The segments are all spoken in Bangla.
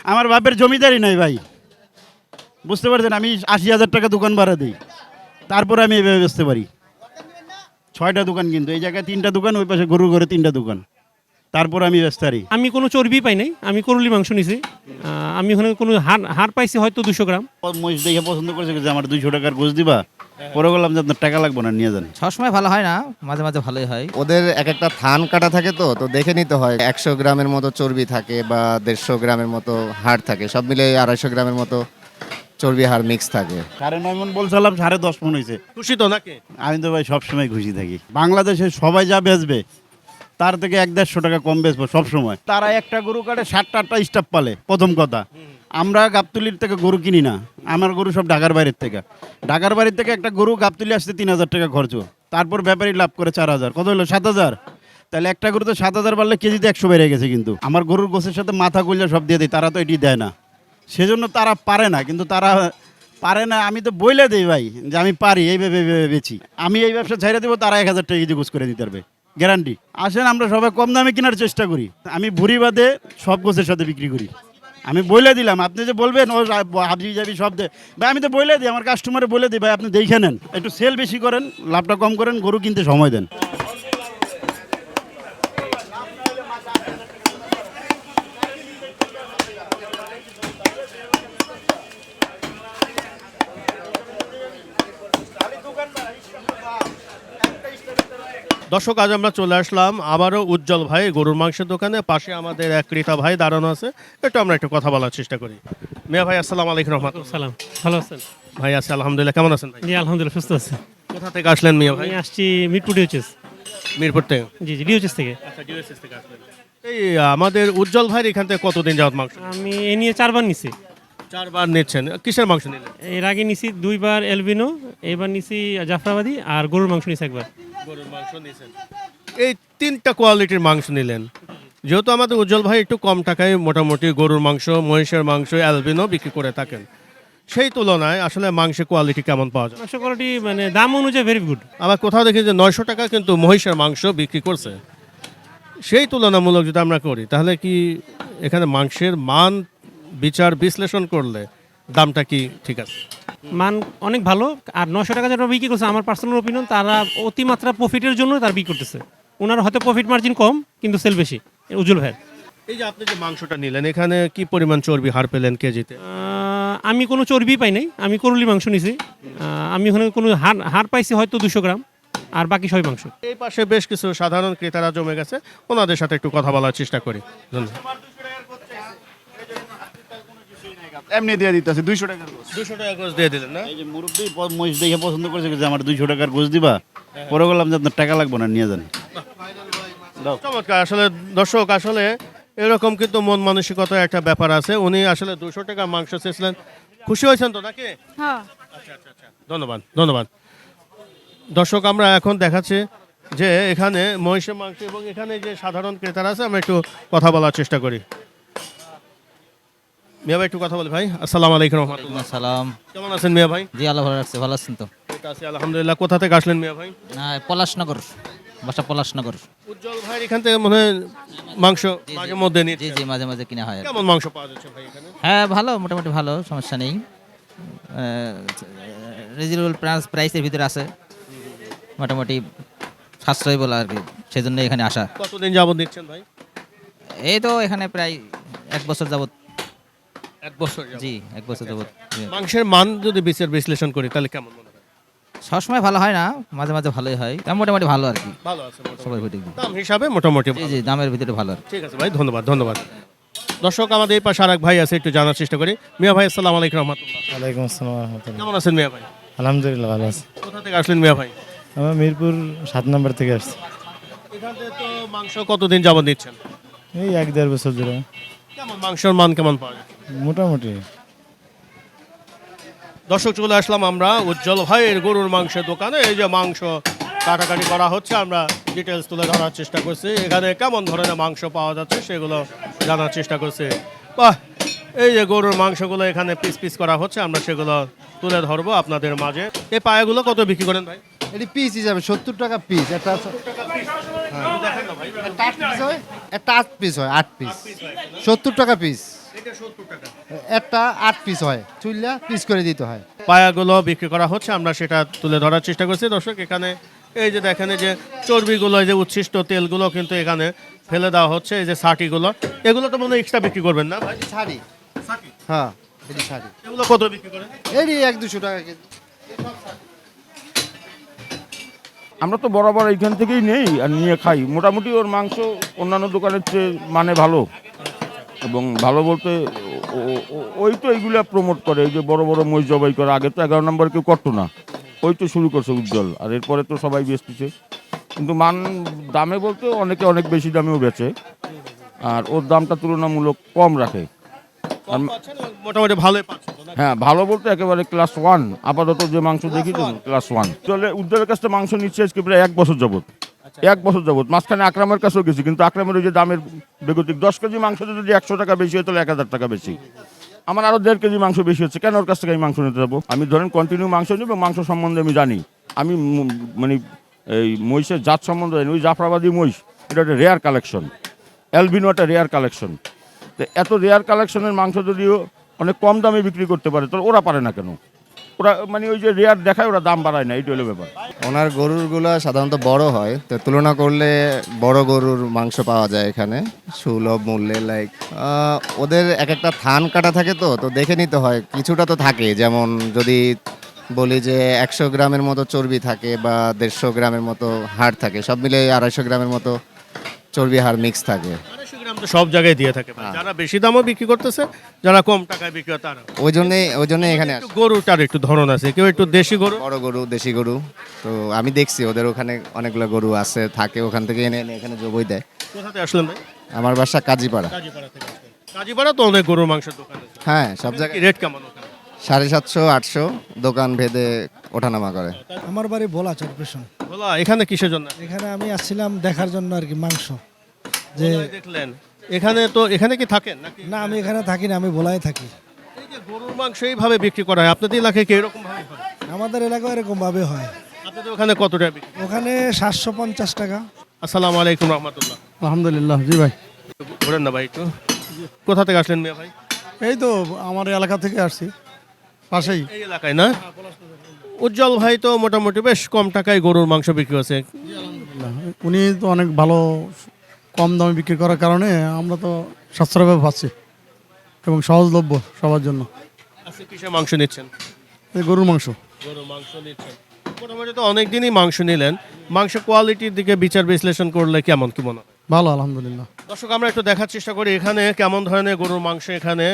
আমার বাপের জমিদারি নাই ভাই, বুঝতে পারছেন? আমি ৮০,০০০ টাকা দোকান ভাড়া দিই, তারপরে আমি এভাবে বেচতে পারি। ৬টা দোকান, কিন্তু এই জায়গায় ৩টা দোকান, ওই পাশে গরুর ঘরে 3টা দোকান, তারপর আমি বেচতে পারি। আমি কোনো চর্বি পাই নাই, আমি করলি মাংস নিছি। আমি ওখানে কোনো হাড় পাইছি হয়তো 200 গ্রাম। মহিষ দেখে পছন্দ করেছে যে আমার 200 টাকার গোশ দিবা, পরে বললাম যে আপনার টাকা লাগবে না, নিয়ে যান। সবসময় ভালো হয় না, মাঝে মাঝে ভালোই হয়। ওদের এক একটা থান কাটা থাকে, তো দেখে নিতে হয়। 100 গ্রামের মতো চর্বি থাকে বা 150 গ্রামের মতো হাড় থাকে, সব মিলে 250 গ্রামের মতো চর্বি হাড় মিক্স থাকে। 9.5 মণ বলছিলাম, 10.5 মণ হয়েছে। খুশি তো নাকি? আমি তো ভাই সবসময় খুশি থাকি। বাংলাদেশে সবাই যা বেচবে তার থেকে 1-150 টাকা কম বেচবো সবসময়। তারা একটা গরু কাটে 7-8টা স্টাফ পালে, প্রথম কথা। আমরা গাবতলির থেকে গরু কিনি না, আমার গরু সব ঢাকার বাইরের থেকে। ঢাকার বাইরের থেকে একটা গরু গাবতলি আসতে 3,000 টাকা খরচ, তারপর ব্যাপারী লাভ করে 4,000, কত হলো 7,000। তাহলে একটা গরু তো 7,000 বাড়লে কেজিতে 100 বেড়ে গেছে। কিন্তু আমার গরুর গোছের সাথে মাথা কইলা সব দিয়ে দিই, তারা তো এটি দেয় না, সেজন্য তারা পারে না। কিন্তু তারা পারে না, আমি তো বইলে দিই ভাই যে আমি পারি, এইভাবে বেচি। আমি এই ব্যবসা ছাইড়ে দেবো, তারা 1,000 টাকা কেজি গোছ করে দিতে পারবে, গ্যারান্টি। আসেন, আমরা সবাই কম দামে কেনার চেষ্টা করি। আমি ভুড়ি বাদে সব গোছের সাথে বিক্রি করি। আমি বলে দিলাম, আপনি যে বলবেন ও হাবি যাবি সব দে ভাই, আমি তো বলে দিই, আমার কাস্টমারে বলে দিই ভাই আপনি দেখে নেন, একটু সেল বেশি করেন, লাভটা কম করেন, গরু কিনতে সময় দেন। দর্শক, আজ আমরা চলে আসলাম আবারও উজ্জ্বল ভাই গরুর মাংসের দোকানে। পাশে আমাদের এক ক্রেতা ভাই দাঁড়ানো আছে, আমরা একটু কথা বলার চেষ্টা করি। মিয়া ভাই, আসসালামু আলাইকুম রহমতুল্লাহ। সালাম, ভালো আছেন? ভাই আছে আলহামদুলিল্লাহ, কেমন আছেন ভাই? জি আলহামদুলিল্লাহ, সুস্থ আছি। কোথা থেকে আসলেন মিয়া ভাই? আমি আসছি মিরপুর ডিউচেস। মিরপুর থেকে? জি জি, ডিউচেস থেকে। আচ্ছা, ডিওএসএস থেকে আসলেন। এই আমাদের উজ্জ্বল ভাইয়ের এখান থেকে কতদিন যাওয়াত মাংস? আমি এ নিয়ে 4বার নিছি। 4বার নিচ্ছেন? কিসের মাংস নিলেন? এর আগে নিছি 2বার এলবিনো, এবার নিছি জাফরাবাদি, আর গরুর মাংস নিছি একবার। গরুর মাংস নিয়েছেন। এই 3টা কোয়ালিটির মাংস নিলেন। যেহেতু আমাদের উজ্জ্বল ভাই একটু কম টাকায় মোটামুটি গরুর মাংস, মহিষের মাংস, অ্যালবিনো বিক্রি করে থাকেন, সেই তুলনায় আসলে মাংসের কোয়ালিটি কেমন পাওয়া যায়? মাংস কোয়ালিটি মানে দাম অনুযায়ী ভেরি গুড। আবার কোথাও দেখি যে 900 টাকা কিন্তু মহিষের মাংস বিক্রি করছে। সেই তুলনামূলক যদি আমরা করি, তাহলে কি এখানে মাংসের মান বিচার বিশ্লেষণ করলে দামটা কি ঠিক আছে? মান অনেক ভালো। আর 900 টাকা যেটা বিক্রি করছে, আমার পার্সোনাল ওপিনিয়ন, তারা অতিমাত্রা প্রফিটের জন্য তারা বিক্রি করতেছে। ওনার হয়তো প্রফিট মার্জিন কম, কিন্তু সেল বেশি উজ্জ্বল ভাইয়ের। এই যে আপনি যে মাংসটা নিলেন, এখানে কি পরিমাণ চর্বি হার পেলেন কেজিতে? আমি কোনো চর্বি পাই নাই, আমি করলি মাংস নিছি। আমি ওখানে কোনো হাড় পাইছি হয়তো 200 গ্রাম, আর বাকি সবই মাংস। এই পাশে বেশ কিছু সাধারণ ক্রেতারা জমে গেছে, ওনাদের সাথে একটু কথা বলার চেষ্টা করি। ধন্যবাদ। এমনি দিয়ে দিতেছে 200 টাকার গোশ। 200 টাকা গোছ দিয়ে দিলেন না? এই যে মুরব্বী মহিষ দেখে পছন্দ করেছে যে আমার 200 টাকার গোশ দিবা, পরে বললাম যে আপনার টাকা লাগবে না, নিয়ে যান। চমৎকার। আসলে দর্শক, আসলে এরকম কিন্তু মন মানসিকতার একটা ব্যাপার আছে। উনি আসলে 200 টাকা মাংস চেয়েছিলেন। খুশি হয়েছেন তো নাকি? হ্যাঁ। আচ্ছা, ধন্যবাদ ধন্যবাদ। দর্শক, আমরা এখন দেখাচ্ছি যে এখানে মহিষের মাংস এবং এখানে যে সাধারণ ক্রেতারা আছে, আমরা একটু কথা বলার চেষ্টা করি। মিয়া ভাই, একটু কথা বলি ভাই। আসসালামু আলাইকুম রহমতুল্লাহ। সালাম। কেমন আছেন মিয়া ভাই? জি আল্লাহ ভালো রাখছে, ভালো আছেন তো? ঠিক আছে আলহামদুলিল্লাহ। কোথা থেকে আসলেন মিয়া ভাই? পলাশনগর, বাসা পলাশনগর। উজ্জ্বল ভাই এখান থেকে মনে হয় মাংস মাঝে মধ্যে জি নিচ্ছে। জি, মাঝে মাঝে কিনা হয়। কেমন মাংস পাওয়া যাচ্ছে ভাই এখানে? হ্যাঁ ভালো, মোটামুটি ভালো, সমস্যা নেই। রিজনেবল প্রাইসের ভিতরে আছে, মোটামুটি সাশ্রয় বলা আর কি, সেই জন্য এখানে আসা। কতদিন যাবত নিচ্ছেন ভাই? এই তো এখানে প্রায় 1 বছর যাবত। 1 বছর যাবত? জি, 1 বছর যাবত। মাংসের মান যদি বিচার বিশ্লেষণ করি, তাহলে কেমন মনে হয়? সবসময় ভালো হয় না, মাঝে মাঝে ভালোই হয়। মোটামুটি ভালো আর কি, ভালো আছে মোটামুটি। সবাই ভোটে। দাম হিসাবে মোটামুটি জি ভালো। জি, দামের ভিতরে ভালো আর কি। ঠিক আছে ভাই, ধন্যবাদ ধন্যবাদ। দর্শক, আমাদের এই পাশে আরেক ভাই আছে, একটু জানার চেষ্টা করি। মিয়া ভাই, আসসালামু আলাইকুম রহমতুল্লাহ। ওয়ালাইকুম আসসালাম রহমতুল্লাহ। কেমন আছেন মিয়া ভাই? আলহামদুলিল্লাহ ভালো আছি। কোথা থেকে আসলেন মিয়া ভাই? আমরা মিরপুর 7 নম্বর থেকে আসছি। এখান থেকে তো মাংস কতদিন যাবত নিচ্ছেন? এই 1-1.5 বছর ধরে। কেমন মাংসের মান কেমন পাওয়া যায়? মোটামুটি। দর্শক, চলে আসলাম আমরা উজ্জ্বল ভাইয়ের গরুর মাংসের দোকানে। এই যে মাংস কাটাকাটি করা হচ্ছে, আমরা ডিটেলস তুলে ধরার চেষ্টা করছি। এখানে কেমন ধরনের মাংস পাওয়া যাচ্ছে সেগুলো জানার চেষ্টা করছি। বাহ, এই যে গরুর মাংসগুলো এখানে পিস পিস করা হচ্ছে, আমরা সেগুলো তুলে ধরবো আপনাদের মাঝে। এই পায়াগুলো কত বিক্রি করেন ভাই? এটি পিস হিসাবে 70 টাকা পিস। একটা দেখেন না ভাই, একটা 8 পিস হয়, 8 পিস 70 টাকা পিস। এটা 70 টাকা। একটা 8 পিস হয়, চুল্লা পিস করে দিতে হয়। পায়াগুলো বিক্রি করা হচ্ছে, আমরা সেটা তুলে ধরার চেষ্টা করছি। দর্শক এখানে এই যে দেখেন, এই যে চর্বিগুলো, এই যে উচ্ছিষ্ট তেলগুলো কিন্তু এখানে ফেলে দেওয়া হচ্ছে। এই যে ছাটিগুলো, এগুলো তো মনে হয় এক্সট্রা বিক্রি করবেন না ভাই? শাড়ি, ছাটি হ্যাঁ এটি শাড়ি, এগুলো কত বিক্রি করেন? এটি 1-200 টাকা কেজি। আমরা তো বরাবর এইখান থেকেই নেই আর নিয়ে খাই। মোটামুটি ওর মাংস অন্যান্য দোকানের চেয়ে মানে ভালো, এবং ভালো বলতে ওই তো এইগুলা প্রমোট করে, এই যে বড় বড় মহিষ জবাই করে। আগে তো 11 নম্বর কেউ করতো না, ওই তো শুরু করছে উজ্জ্বল, আর এরপরে তো সবাই বেচতেছে। কিন্তু দামে বলতে অনেকে অনেক বেশি দামেও বেচে, আর ওর দামটা তুলনামূলক কম রাখে। কম পাচ্ছেন, মোটামুটি ভালোই পাচ্ছেন তো নাকি? হ্যাঁ, ভালো বলতে একেবারে ক্লাস 1। আপাতত যে মাংস দেখি ক্লাস 1 চলে। উজ্জ্বলের কাছে মাংস নিচ্ছে আজকে প্রায় 1 বছর যাবত। 1 বছর যাবত। মাঝখানে আকরামের কাছেও গেছি, কিন্তু আকরামের ওই যে দামের বেগতিক, 10 কেজি মাংস যদি 100 টাকা বেশি হয় তাহলে 1000 টাকা বেশি। আমার আরো 1.5 কেজি মাংস বেশি হচ্ছে, কেন ওর কাছ থেকে আমি মাংস নিতে যাবো? আমি ধরেন কন্টিনিউ মাংস নিব, মাংস সম্বন্ধে আমি জানি। আমি মানে এই মহিষের জাত সম্বন্ধে জানি। ওই জাফরাবাদী মহিষ, এটা একটা রেয়ার কালেকশন। অ্যালবিনো একটা রেয়ার কালেকশন। তো এত রেয়ার কালেকশনের মাংস যদিও অনেক কম দামে বিক্রি করতে পারে, তাহলে ওরা পারে না কেন? ওরা মানে ওই যে রেয়ার দেখায়, ওরা দাম বাড়ায় না, এইটা হলো ব্যাপার। ওনার গরুরগুলো সাধারণত বড় হয়, তো তুলনা করলে বড় গরুর মাংস পাওয়া যায় এখানে সুলভ মূল্যে। লাইক ওদের এক একটা থান কাটা থাকে, তো দেখে নিতে হয়। কিছুটা তো থাকে, যেমন যদি বলি যে 100 গ্রামের মতো চর্বি থাকে বা 150 গ্রামের মতো হাড় থাকে, সব মিলে 250 গ্রামের মতো চর্বি হাড় মিক্স থাকে। 250 গ্রাম তো সব জায়গায় দিয়ে থাকে ভাই। যারা বেশি দামও বিক্রি করতেছে, যারা কম টাকায় বিক্রি করে তারা। ওই জন্যে এখানে একটু গরুটার একটু ধরন আছে, কেউ একটু দেশি গরু, বড় গরু, দেশি গরু। তো আমি দেখছি ওদের ওখানে অনেকগুলো গরু আছে, থাকে, ওখান থেকে এনে এনে এখানে জবই দেয়। কোথাতে আসলেন ভাই? আমার বাসা কাজীপাড়া। কাজীপাড়া থেকে আসলেন। কাজীপাড়া তো অনেক গরুর মাংসের দোকান আছে। হ্যাঁ, সব জায়গায় রেট কেমন ওখানে? 750-800 দোকান ভেদে ওঠানামা করে। আমার বাড়ি ভোলা চরপেশন। বলা, এখানে কিসের জন্য এখানে আমি আসছিলাম দেখার জন্য আর কি, মাংস যে। ভোলায় দেখলেন? এখানে কি থাকেন নাকি? না, আমি এখানে থাকি না, আমি ভোলায় থাকি। এই যে গরুর মাংস এইভাবে বিক্রি করা হয়, আপনাদের এলাকায় কি এরকম ভাবে হয়? আমাদের এলাকায় এরকম ভাবে হয়। আপনাদের ওখানে কত টাকা বিক্রি? ওখানে 750 টাকা। আসসালামু আলাইকুম রহমতুল্লাহ। আলহামদুলিল্লাহ, জি ভাই। ঘুরেন না ভাই একটু। কোথা থেকে আসলেন মিয়া ভাই? এই তো আমার এলাকা থেকে আসছি, পাশেই। এই এলাকায় না? উজ্জ্বল ভাই তো মোটামুটি বেশ কম টাকায় গরুর মাংস বিক্রি হচ্ছে। উনি তো অনেক ভালো, কম দামে বিক্রি করার কারণে আমরা তো সাশ্রয়ভাবে পাচ্ছি এবং সহজলভ্য সবার জন্য। আজকে কিসের মাংস নিচ্ছেন? এই গরুর মাংস। গরুর মাংস নিচ্ছেন। মোটামুটি তো অনেক দিনই মাংস নিলেন, মাংস কোয়ালিটির দিকে বিচার বিশ্লেষণ করলে কেমন কি মনে হয়? ভালো, আলহামদুলিল্লাহ। দর্শক, আমরা একটু দেখার চেষ্টা করি এখানে কেমন ধরনের গরুর মাংস এখানে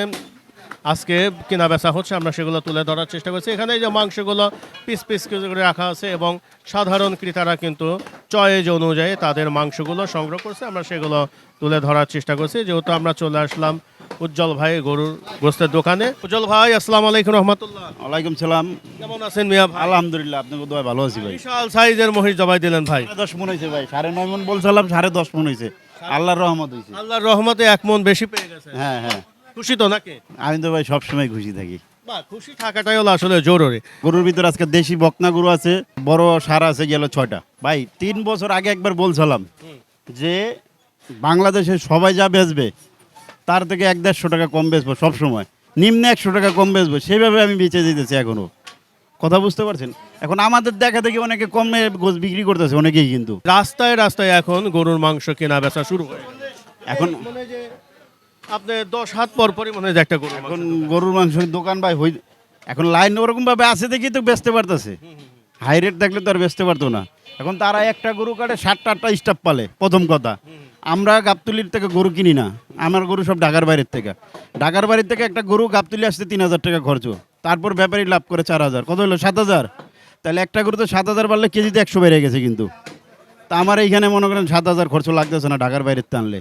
আজকে কেনা বেচা হচ্ছে, আমরা সেগুলো তুলে ধরার চেষ্টা করছি। এখানে এই যে মাংসগুলো পিস পিস করে রাখা আছে, এবং সাধারণ ক্রেতারা কিন্তু চয়েজ অনুযায়ী তাদের মাংসগুলো সংগ্রহ করছে, আমরা সেগুলো তুলে ধরার চেষ্টা করছি। যেহেতু আমরা চলে আসলাম উজ্জ্বল ভাই গরুর গোস্তের দোকানে। উজ্জ্বল ভাই, আসসালামু আলাইকুম রহমতুল্লাহ। ওয়ালাইকুম সালাম। কেমন আছেন মিয়া ভাই? আলহামদুলিল্লাহ, আপনাকে দোয়া ভালো আছি ভাই। বিশাল সাইজের মহিষ জবাই দিলেন ভাই। 10 মন হয়েছে ভাই, 9.5 মন বলছিলাম, 10.5 মন হয়েছে। আল্লাহর রহমত হয়েছে। আল্লাহর রহমতে 1 মন বেশি পেয়ে গেছে। হ্যাঁ হ্যাঁ, খুশি তো নাকি? আমি তো ভাই সবসময় খুশি থাকি। বাহ, খুশি থাকাটাই হলো আসলে জরুরি। গরুর ভিতর আজকে দেশি বকনা গরু আছে, বড় সার আছে গেল 6টা। ভাই 3 বছর আগে একবার বলছিলাম যে বাংলাদেশে সবাই যা বেচবে তার থেকে 1-150 টাকা কম বেচবো, সবসময় নিম্নে 100 টাকা কম বেচবো, সেইভাবে আমি বেচে দিতেছি এখনো। কথা বুঝতে পারছেন? এখন আমাদের দেখা দেখি অনেকে কমে গোছ বিক্রি করতেছে, অনেকেই কিন্তু রাস্তায় রাস্তায় এখন গরুর মাংস কেনা বেচা শুরু হয়ে গেছে। এখন মানে যে আপনি 10 হাত পর পরই মনে হয় যে একটা গরু এখন গরুর মাংসের দোকান ভাই এখন লাইন ওরকম ভাবে আছে দেখি তো বেচতে পারতেছে। হাই রেট থাকলে তো আর বেচতে পারতো না। এখন তারা একটা গরু কাটে 7-8টা স্টাফ পালে। প্রথম কথা, আমরা গাবতলির থেকে গরু কিনি না, আমার গরু সব ঢাকার বাইরের থেকে। ঢাকার বাইরের থেকে একটা গরু গাবতলি আসতে 3000 টাকা খরচ, তারপর ব্যাপারী লাভ করে 4000, কত হলো 7000। তাহলে একটা গরু তো 7000 বাড়লে কেজিতে 100 বেড়ে গেছে কিন্তু। তা আমার এইখানে মনে করেন 7000 খরচ লাগতেছে না ঢাকার বাইরের টানলে।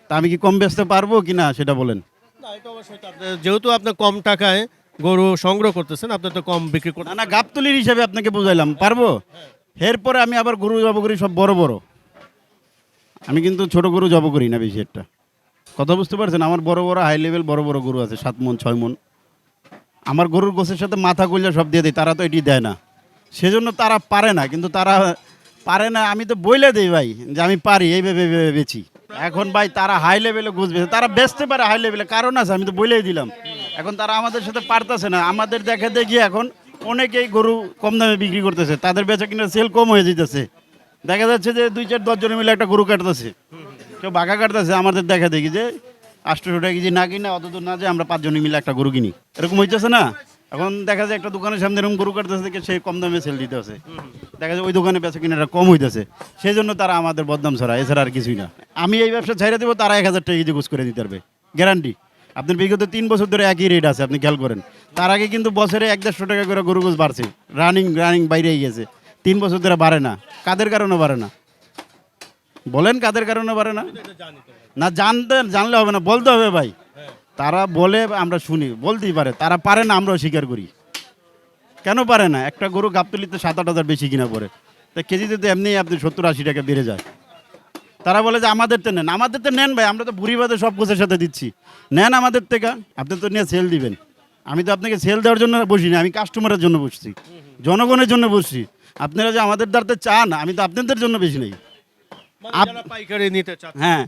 তা আমি কি কম বেচতে পারবো কি না সেটা বলেন? না, এটা অবশ্যই তো যেহেতু আপনি কম টাকায় গরু সংগ্রহ করতেছেন, আপনি তো কম বিক্রি না করতেন। না, গাবতলির হিসাবে আপনাকে বুঝাইলাম, পারবো। এরপরে আমি আবার গরু জব করি সব বড় বড়, আমি কিন্তু ছোট গরু জব করি না বেশি একটা। কথা বুঝতে পারছেন? আমার বড় বড় হাই লেভেল বড় বড় গরু আছে, 7 মন 6 মন। আমার গরুর গোছের সাথে মাথা কইলা সব দিয়ে দেয়, তারা তো এটি দেয় না, সেজন্য তারা পারে না। কিন্তু তারা পারে না, আমি তো বইলে দেই ভাই যে আমি পারি, এইভাবে বেচি। এখন ভাই তারা হাই লেভেলে বুঝবে, তারা বেচতে পারে হাই লেভেলে, কারণ আছে, আমি তো বলেই দিলাম। এখন তারা আমাদের সাথে পারতেছে না, আমাদের দেখে দেখি এখন অনেকেই গরু কম দামে বিক্রি করতেছে, তাদের বেচা কিনা সেল কম হয়ে যেতেছে। দেখা যাচ্ছে যে 2-4-10 জন মিলে একটা গরু কাটতেছে, কেউ বাঘা কাটতেছে, আমাদের দেখা দেখি যে 800 টাকা কেজি না কিনা অত দূর না যে আমরা 5 জন মিলে একটা গরু কিনি, এরকম হইতেছে না। এখন দেখা যায় একটা দোকানের সামনে এরকম গরু কাটতেছে দেখে সে কম দামে সেল দিতে আছে, দেখা যায় ওই দোকানে বেচা কিনাটা কম হইতেছে, সেই জন্য তারা আমাদের বদনাম ছড়া, এছাড়া আর কিছুই না। আমি এই ব্যবসা ছাইড়ে দেবো, তারা 1000 টাকা কেজি গোছ করে দিতে পারবে, গ্যারান্টি। আপনার বিগত 3 বছর ধরে একই রেট আছে, আপনি খেয়াল করেন। তার আগে কিন্তু বছরে 150 টাকা করে গরু গোছ বাড়ছে, রানিং বাইরেই গেছে, 3 বছর ধরে বাড়ে না। কাদের কারণে বাড়ে না বলেন, কাদের কারণে বাড়ে না? না জানলে হবে না, বলতে হবে ভাই। তারা বলে আমরা শুনি, বলতেই পারে, তারা পারে না, আমরাও স্বীকার করি। কেন পারে না? একটা গরু গাবতলিতে 7-8 হাজার বেশি কিনা পড়ে, তা কেজিতে তো এমনি আপনি 70-80 টাকা বেড়ে যায়। তারা বলে যে আমাদের তো নেন, আমাদের তো নেন ভাই, আমরা তো বুড়ি বাদে সব গোছের সাথে দিচ্ছি, নেন আমাদের থেকে, আপনি তো নিয়ে সেল দিবেন। আমি তো আপনাকে সেল দেওয়ার জন্য বসি না, আমি কাস্টমারের জন্য বসছি, জনগণের জন্য বসছি। আপনারা যে আমাদের দ্বারাতে চান, আমি তো আপনাদের জন্য বেশি নেই। যারা পাইকারি নিতে চাচ্ছে, হ্যাঁ,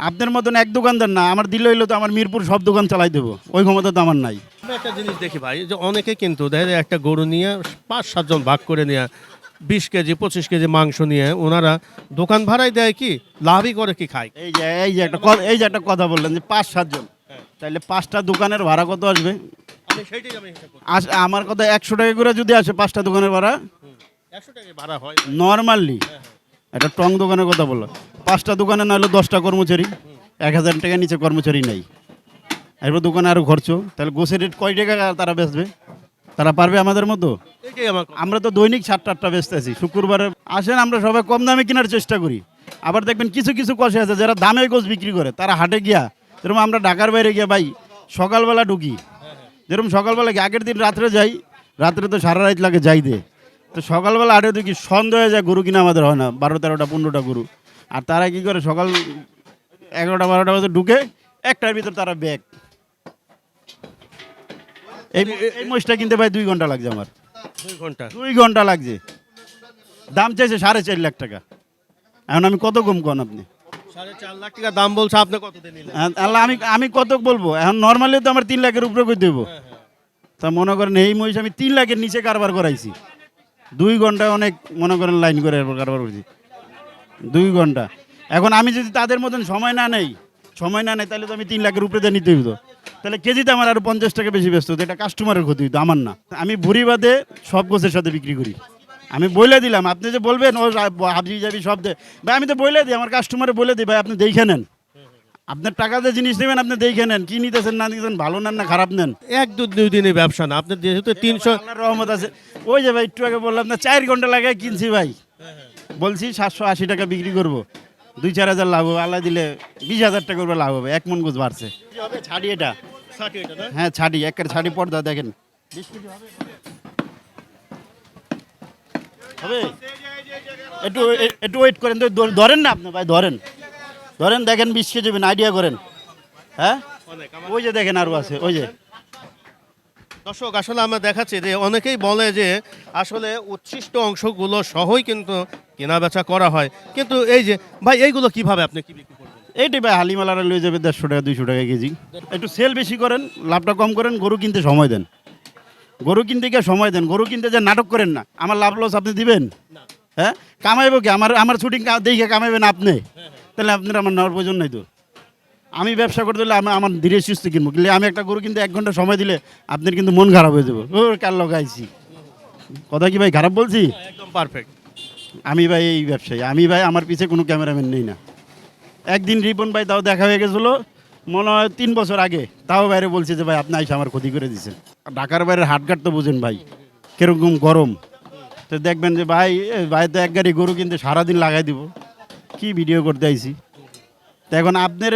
আপনার মতন এক দোকানদার না, আমার দিলে হইলো তো আমার মিরপুর সব দোকান চালাই দেবো, ওই ক্ষমতা তো আমার নাই। আমি একটা জিনিস দেখি ভাই, যে অনেকে কিন্তু দেখা যায় একটা গরু নিয়ে 5-7 জন ভাগ করে নিয়ে 20 কেজি 25 কেজি মাংস নিয়ে ওনারা দোকান ভাড়ায় দেয়, কি লাভই করে কি খায়। এই যে একটা কথা বললেন যে 5-7 জন, তাইলে 5টা দোকানের ভাড়া কত আসবে? আমি সেইটাই হিসাব করছি। আমার কথা 100 টাকা করে যদি আসে 5টা দোকানের ভাড়া, 100 টাকা ভাড়া হয় নর্মালি একটা টং দোকানের কথা বললো, 5টা দোকানে নাহলে 10টা কর্মচারী, 1000 টাকা নিচে কর্মচারী নাই, এরপর দোকানে আরও খরচ, তাহলে গোছের রেট কয় টাকা তারা বেচবে? তারা পারবে আমাদের মতো? এটাই আমার কথা। আমরা তো দৈনিক 7-8টা বেচতেছি, শুক্রবারে আসেন, আমরা সবাই কম দামে কেনার চেষ্টা করি। আবার দেখবেন কিছু কিছু কষে আছে যারা দামে গোছ বিক্রি করে, তারা হাটে গিয়া, যেরকম আমরা ঢাকার বাইরে গিয়া ভাই সকালবেলা ঢুকি, যেরকম সকালবেলা গিয়ে আগের দিন রাত্রে যাই, রাত্রে তো সারা রাত লাগে যাইতে, তো সকালবেলা হাটে দেখি সন্ধ্যা হয়ে যায়, গরু কিনা আমাদের হয় না, 12-13টা 15টা গরু। আর তারা কি করে, সকাল 11টা-12টা বাজে ঢুকে, একটার ভিতর তারা ব্যাগ। এই মোষটা কিনতে ভাই 2 ঘন্টা লাগছে আমার, 2 ঘন্টা 2 ঘন্টা লাগছে। দাম চাইছে 4.5 লাখ টাকা, এখন আমি কত কম কন আপনি? 4.5 লাখ টাকা দাম বলছে, আপনি কত দিয়ে নিলেন? আল্লাহ, আমি কত বলবো? এখন নর্মালি তো আমার 3 লাখের উপরে করে দেবো, তা মনে করেন এই মহিষ আমি 3 লাখের নিচে কারবার করাইছি। 2 ঘন্টা অনেক মনে করেন লাইন করে কারবার করছি, 2 ঘন্টা। এখন আমি যদি তাদের মতন সময় না নেই, তাহলে তো আমি 3 লাখের উপরে দিয়ে নিতে হইতো, তাহলে কেজিতে আমার আরো 50 টাকা বেশি ব্যস্ত হতো, এটা কাস্টমারের ক্ষতি হইতো, আমার না। আমি ভুড়ি বাদে সব গোছের সাথে বিক্রি করি, আমি বলে দিলাম। আপনি যে বলবেন ও হাবি যাবি সব দে ভাই, আমি তো বলে দিই, আমার কাস্টমারে বলে দিই, ভাই আপনি দেখে নেন, আপনার টাকা দিয়ে জিনিস নেবেন, আপনি দেখে নেন কি নিতেছেন না নিতেছেন, ভালো নেন না খারাপ নেন। 1-2 দিনের ব্যবসা না আপনার, যেহেতু 300। আল্লাহর রহমত আছে। ওই যে ভাই একটু আগে বললাম না, 4 ঘন্টা লাগাই কিনছি ভাই, বলছি 780 টাকা বিক্রি করবো, 2-4 হাজার লাভ হবে, আল্লাহ দিলে 20,000 টাকা করে লাভ হবে, 1 মন গোছ বাড়ছে। ছাড়ি এটা, হ্যাঁ ছাড়ি, একের ছাড়ি পর্দা দেখেন, 20 কেজি হবে। একটু ওয়েট করেন, ধরেন না আপনি ভাই, ধরেন দেখেন 20 কেজি আইডিয়া করেন। হ্যাঁ, ওই যে দেখেন আরও আছে, ওই যে। দর্শক, আসলে আমরা দেখাচ্ছি যে অনেকেই বলে যে আসলে উচ্ছিষ্ট অংশগুলো সহই কিন্তু কেনা বেচা করা হয়, কিন্তু এই যে ভাই এইগুলো কিভাবে আপনি কি বিক্রি করবেন? এইটাই ভাই, হালিমালারা লয়ে যাবে 150 টাকা 200 টাকা কেজি। একটু সেল বেশি করেন, লাভটা কম করেন, গরু কিনতে সময় দেন, গরু কিনতে গিয়ে সময় দেন, গরু কিনতে যে নাটক করেন না। আমার লাভ লস আপনি দিবেন? হ্যাঁ, কামাইবো কি? আমার শুটিং দেখে কামাইবেন আপনি? তাহলে আপনার আমার নেওয়ার প্রয়োজন নাই তো। আমি ব্যবসা করতে হলে আমার ধীরে সুস্থ কিনবো, কিন্তু আমি একটা গরু কিনতে 1 ঘন্টা সময় দিলে আপনার কিন্তু মন খারাপ হয়ে যাবে, ও কাল লাগাইছি। কথা কি ভাই খারাপ বলছি? একদম পারফেক্ট। আমি ভাই এই ব্যবসায়ী, আমি ভাই আমার পিছে কোনো ক্যামেরাম্যান নেই না। একদিন রিপন ভাই তাও দেখা হয়ে গেছিলো, মনে হয় 3 বছর আগে, তাও বাইরে বলছে যে ভাই আপনি আইসা আমার ক্ষতি করে দিয়েছেন। ঢাকার বাইরের হাটঘাট তো বুঝেন ভাই কিরকম গরম, তো দেখবেন যে ভাই তো 1 গাড়ি গরু কিনতে সারাদিন লাগাই দিব, কি ভিডিও করতে আইছি। তো এখন আপনার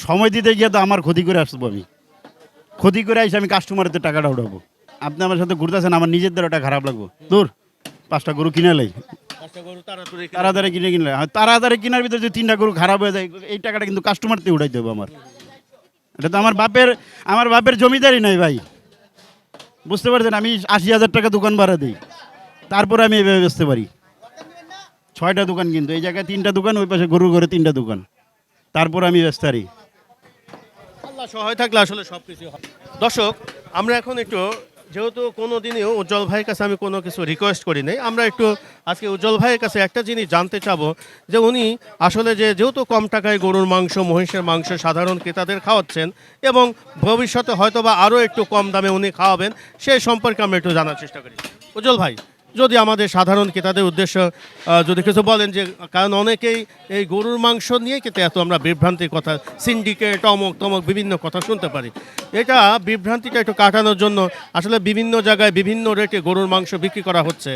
সময় দিতে গিয়ে তো আমার ক্ষতি করে আসবো, আমি ক্ষতি করে আইসি, আমি কাস্টমারের টাকাটা উঠাবো। আপনি আমার সাথে ঘুরতেছেন, আমার নিজের দ্বারা ওটা খারাপ লাগবো। দূর, 5টা গরু কিনে লাই, তাড়াতাড়ি কিনলে, তাড়াতাড়ি কেনার ভিতরে যদি 3টা গরু খারাপ হয়ে যায়, এই টাকাটা কিন্তু কাস্টমারতে উঠাইতে হবে আমার। এটা তো আমার বাপের জমিদারি নাই ভাই, বুঝতে পারছেন? আমি 80,000 টাকা দোকান ভাড়া দিই, তারপরে আমি এভাবে বেচতে পারি। 6টা দোকান, কিন্তু এই জায়গায় 3টা দোকান, ওই পাশে গরুর ঘরে 3টা দোকান। তারপর আমি ব্যস্ত আছি। আল্লাহ সহায় থাকলে আসলে সব কিছু হয়। দর্শক, আমরা এখন একটু, যেহেতু কোনো দিনও উজ্জ্বল ভাইয়ের কাছে আমি কোনো কিছু রিকোয়েস্ট করি নাই, আমরা একটু আজকে উজ্জ্বল ভাইয়ের কাছে একটা জিনিস জানতে চাবো যে উনি আসলে যেহেতু কম টাকায় গরুর মাংস, মহিষের মাংস সাধারণ ক্রেতাদের খাওয়াচ্ছেন এবং ভবিষ্যতে হয়তো বা আরও একটু কম দামে উনি খাওয়াবেন, সেই সম্পর্কে আমরা একটু জানার চেষ্টা করি। উজ্জ্বল ভাই, যদি আমাদের সাধারণ ক্রেতাদের উদ্দেশ্য যদি কিছু বলেন, যে কারণ অনেকেই এই গরুর মাংস নিয়ে কিন্তু এত আমরা বিভ্রান্তির কথা, সিন্ডিকেট, অমক তমক বিভিন্ন কথা শুনতে পারি, এটা বিভ্রান্তিটা একটু কাটানোর জন্য আসলে বিভিন্ন জায়গায় বিভিন্ন রেটে গরুর মাংস বিক্রি করা হচ্ছে।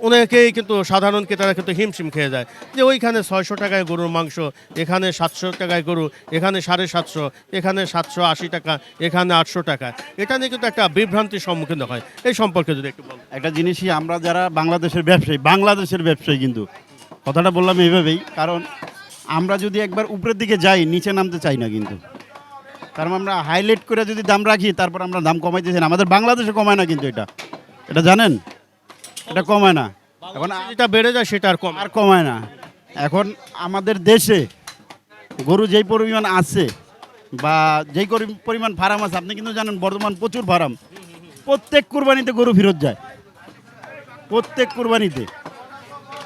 অনেকেই কিন্তু সাধারণ ক্রেতারা কিন্তু হিমশিম খেয়ে যায় যে ওইখানে 600 টাকায় গরুর মাংস, এখানে 700 টাকায় গরু, এখানে 750, এখানে 780 টাকা, এখানে 800 টাকা। এটা নিয়ে কিন্তু একটা বিভ্রান্তির সম্মুখীন হয়, এই সম্পর্কে যদি একটু বলেন। একটা জিনিসই আমরা যারা বাংলাদেশের ব্যবসায়ী কিন্তু কথাটা বললাম এইভাবেই, কারণ আমরা যদি একবার উপরের দিকে যাই নিচে নামতে চাই না কিন্তু, কারণ আমরা হাইলাইট করে যদি দাম রাখি তারপর আমরা দাম কমাইতেছি না। আমাদের বাংলাদেশে কমায় না কিন্তু, এটা জানেন, এটা কমায় না। এখন যেটা বেড়ে যায় সেটা আর কম আর কমায় না। এখন আমাদের দেশে গরু যেই পরিমাণ আছে বা যেই পরিমাণ ফার্ম আছে, আপনি কিন্তু জানেন বর্তমান প্রচুর ফার্ম, প্রত্যেক কুরবানিতে গরু ফেরত যায়। প্রত্যেক কুরবানিতে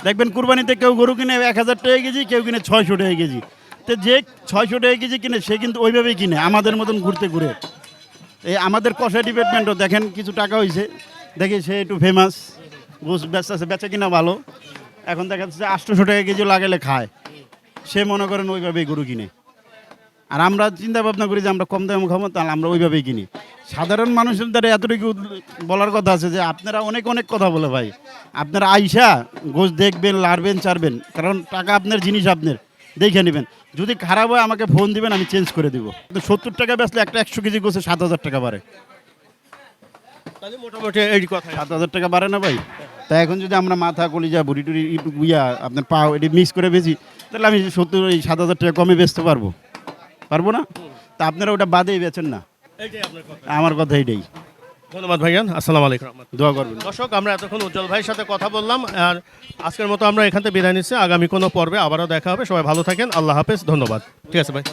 দেখবেন, কুরবানিতে কেউ গরু কিনে 1000 টাকা কেজি, কেউ কিনে 600 টাকা কেজি। তো যে 600 টাকা কেজি কিনে সে কিন্তু ওইভাবেই কিনে আমাদের মতন ঘুরতে ঘুরে। এই আমাদের কষাই ডিপার্টমেন্টও দেখেন কিছু টাকা হয়েছে, দেখি সে একটু ফেমাস, গোস বেচা বেচা কিনা ভালো। এখন দেখা যাচ্ছে 800 টাকা কেজি লাগালে খায়, সে মনে করেন ওইভাবেই গরু কিনে। আর আমরা চিন্তা ভাবনা করি যে আমরা কম দামে খাবো, তাহলে আমরা ওইভাবেই কিনি। সাধারণ মানুষের দ্বারা এতটুকু বলার কথা আছে যে আপনারা অনেক কথা বলে ভাই, আপনারা আইসা গোস দেখবেন, লাড়বেন, চারবেন, কারণ টাকা আপনার, জিনিস আপনার, দেখে নেবেন। যদি খারাপ হয় আমাকে ফোন দিবেন, আমি চেঞ্জ করে দিব। কিন্তু 70 টাকা বেচলে একটা 100 কেজি গোসে 7000 টাকা বাড়ে। তাহলে মোটামুটি এই কথা 7000 টাকা বাড়ে না ভাই? তাই এখন যদি আমরা মাথা, কলিজা, বুড়ি টুড়ি, আপনার পাও এটি মিক্স করে বেচি, তাহলে আমি 70,000 টাকা কমে বেচতে পারবো না? তা আপনারা ওটা বাদেই বেচেন না, এইটাই আপনার কথা। আমার কথা এইটাই। ধন্যবাদ ভাইজান, আসসালামু আলাইকুম। দোয়া করবেন। দর্শক, আমরা এতক্ষণ উজ্জ্বল ভাইয়ের সাথে কথা বললাম, আর আজকের মতো আমরা এখান থেকে বিদায় নিচ্ছি। আগামী কোনো পর্বে আবারও দেখা হবে। সবাই ভালো থাকেন, আল্লাহ হাফেজ, ধন্যবাদ। ঠিক আছে ভাই।